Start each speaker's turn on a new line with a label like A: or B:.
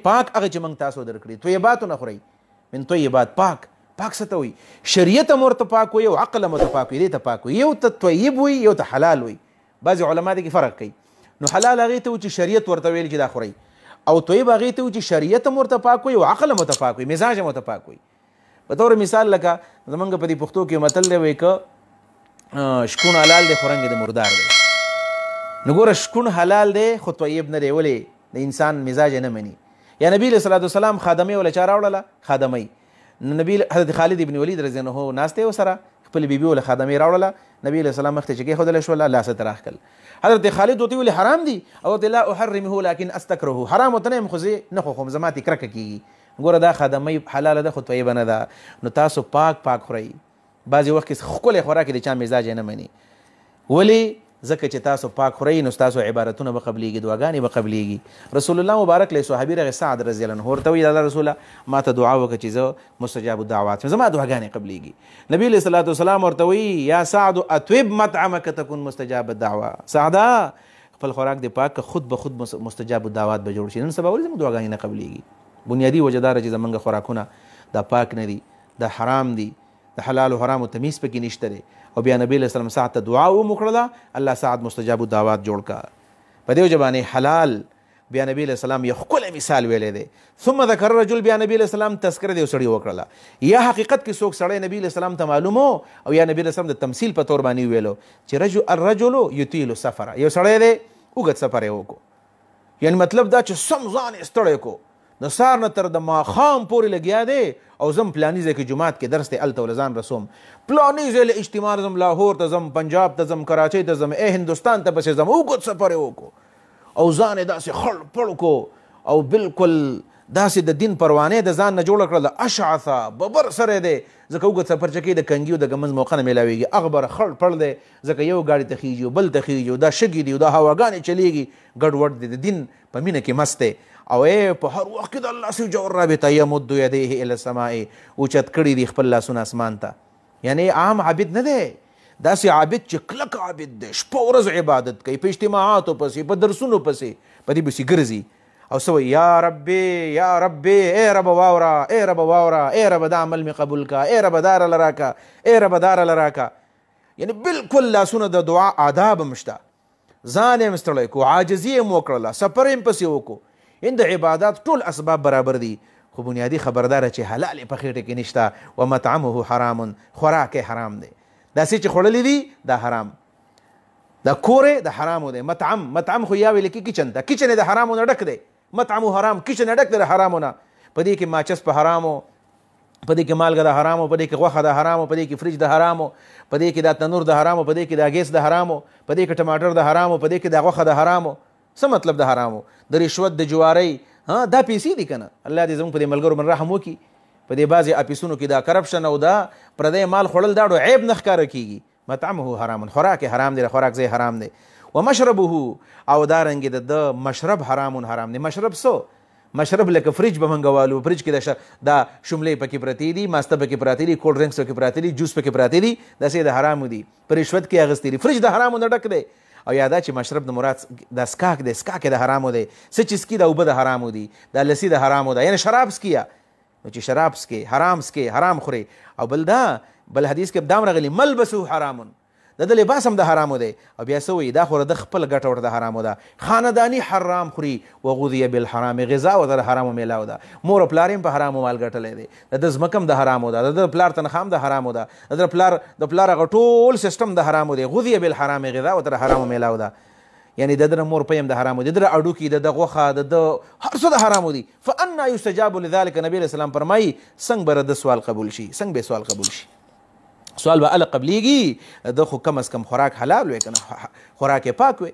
A: پاک هغه چې موږ تاسو درکړي. طیباتونه خورئ، من طیبات. پاک څه ته وایي؟ شریعت هم ورته پاک وایي او عقل هم ورته پاک وایي. دې ته پاک وایي. یو ته طیب وایي، یو ته حلال وایي. بعضې علما دې کې فرق کوي. نو حلال هغې ته و چې شریعت ورته ویل چې دا خورئ، او طیب هغې ته و چې شریعت هم ورته پاک وایي او عقل هم ورته پاک وایي، مزاج هم ورته پاک وایي. په طور مثال لکه زمونږ په دې پښتو کې متل دی، وایي که شکون حلال دی خو رنګ د مردار دی. نو ګوره شکون حلال دی خو طیب نه دی. ولې؟ د انسان مزاج نه مني. یا نبی علیه صلات وسلام خادمې وله چا راوړله؟ خادمۍ. نبی حضرت خالد ابن ولید رضی الله عنه ناست دی ورسره، خپل بیبي وله خادمې راوړله. نبی علیه السلام مخ ته چې کېښودله شوله، لاس ته راښکل. حضرت خالد ورته ویلې حرام دي، او ورته لا احرمه لکن استکرهه. حرام ورته نه یم خو زه نه خوښوم، زما ترې کرکه کېږي. ګوره دا خادمۍ حلاله ده خو طیبه نه ده. نو تاسو پاک خورئ. بعضې وخت کې ښکلی خوراک د چا مزاج نه مني. ولې؟ ځکه چې تاسو پاک خورئ نو ستاسو عبادتونه به قبلیږي، دعاګانې به قبلیږي. رسول الله مبارک له صحابي راغی سعد رضی الله عنه، ورته ویل الله رسوله ما ته دعا وکړه چې زه مستجاب الدعوات یم، زما دعاګانې قبلیږي. نبی علیه صلات وسلام ورته وایي یا سعد اطیب مطعمک تکن مستجاب الدعوه. سعده خپل خوراک دې پاک خود به خود مستجاب الدعوات به جوړ شي. نن سبا ولې زموږ دعاګانې نه قبلیږي؟ بنیادي وجه دا چې زموږ خوراکونه دا پاک نه دي، دا حرام دي، د حلال او حرامو تمیز پکې نشته دی. او بیا نبی علیه السلام سعد ته دعا وکړله، الله سعد مستجاب الدعوات جوړ کا. په دې وجه باندې حلال بیا نبی علیه السلام یو ښکلی مثال ویلی دی. ثم ذکر رجل، بیا نبی علیه السلام تذکره د یو سړي وکړله. یا حقیقت کې څوک سړی نبی علیه السلام ته معلومو، او یا نبی علیه السلام د تمثیل په طور باندې ویلو چې الرجل یطیل السفر. یو سړی دی اوږد سفر یې وکړو، یعنی مطلب دا چې سم ځان یې ستړی کړو، د سهار نه تر د ماښام پورې لګیا دی، او زم پلاني ځای کې جومات کې درس دی هلته له ځان رسوم، پلاني ځای له اجتماع ځم، لاهور ته ځم، پنجاب ته ځم، کراچۍ ته ځم، هندوستان ته پسې ځم. اوږد سفر یې وکړو او ځان یې داسې خړ پړ کړو، او بالکل داسې د دین پروانې د ځان نه جوړه کړله. اشعثه ببر سره دی، ځکه اوږد سفر چې کوي د کنګي او د ګمنځ موقع نه میلاویږي. اغبر خړ پړ دی، ځکه یو ګاډي ته خیږي او بل ته خیږي، او دا شګې دي او دا هواګانې چلیږي، ګډوډ دی، د دین په مینه کې مست دی. او په هر وخت کې د الله سي جوړ رابطه یمد یدیه الی السماء، اوچت کړي دي خپل لاسونه اسمان ته. یعنی عام عابد نه دی، داسې عابد چې کلک عابد دی، شپه ورځ عبادت کوي، په اجتماعاتو پسې، په درسونو پسې، په دې پسې ګرځي او څه وایي یا ربي یا ربي، ای رب واوره، ای رب واوره، ای رب دا عمل مې قبول کا، ای رب داره لراکا، ای رب داره لراکا. یعنی بالکل لاسونه د دعا آداب هم شته. ځان یې مستړی کو، عاجزي یې وکړله، سفر یې پسې وکړو. د عبادات ټول اسباب برابر دي، خو بنیادي خبرداره چې حلال په خېټه کې نشته. ومطعمه حرام، خوراک حرام دی. دا څه چې خوړلی دي دا حرام، دا کور د حرامو دی. مطعم خو یا ویل کې کچن ته، کچن د حرامو نه ډک دی. مطعمو حرام، کچن ډک دی د حرامو نه. په دې کې ماچس په حرامو، په دې کې مالګه د حرامو، په دې کې غوښه د حرامو، په دې کې فریج د حرامو، په دې کې دا تنور د حرامو، په دې کې دا ګیس د حرامو، په دې کې ټماټر د حرامو، په دې کې دا غوښه د حرامو. څه مطلب د حرامو؟ د رشوت، د جوارۍ، دا پیسې دي که نه؟ الله دې زموږ په دې ملګرو من رحم وکړي. په دې بعضې اپیسونو کې دا کرپشن او دا پردی مال خوړل دا ډو عیب نه ښکاره کېږي. مطعمه حرام، خوراک حرام دی، خوراک ځای حرام دی. ومشربه، او دارنګې د مشرب حرام دی. مشرب څه؟ مشرب لکه فریج به منګوالو، فریج کې دا شملې پکې پرتې دي، ماسته پکې پراته دي، کولډ ډرنکس پکې پراته دي، جوس پکې پراته دي، داسې د حرامو دي، په رشوت کې اخیستې دي. فریج د حرامو نه ډک دی. او یادا چې مشرب د مراد د سکاک دی، سکاک د حرامو دی. څه چې سکي د اوبه د حرامو دي، د لسی د حرامو ده، یعنی شراب سکیه. نو چې شراب سکې، حرام سکې، حرام خوري. او بل حدیث کې دام راغلی ملبسه حرامون، د لباس هم د حرامو دی. او بیا څه وایي دا خو د خپل ګټه ورته د حرامو ده. خانداني حرام خوري، وغذیه بالحرام، غذا ورته د حرامو میلاو ده. مور او پلار یې په حرامو مال ګټلی دی، د ده ځمکه هم د حرامو ده، د پلار تنخوا هم د حرامو ده، د پلار هغه ټول سیسټم د حرامو دی. غذیه بالحرام، غذا ورته د حرامو میلاو ده. یعنی د ده مور پی هم د حرامو دي، د ده اډوکي، د ده غوښه، د ده هر څه د حرامو دي. فانا یستجاب لذلک، نبی علیه السلام فرمایي څنګه به د سوال قبول شي، څنګه به سوال قبول شي؟ سوال به الله قبلیږي. د خو کم از کم خوراک حلال وي که نه، خوراک یې پاک وي.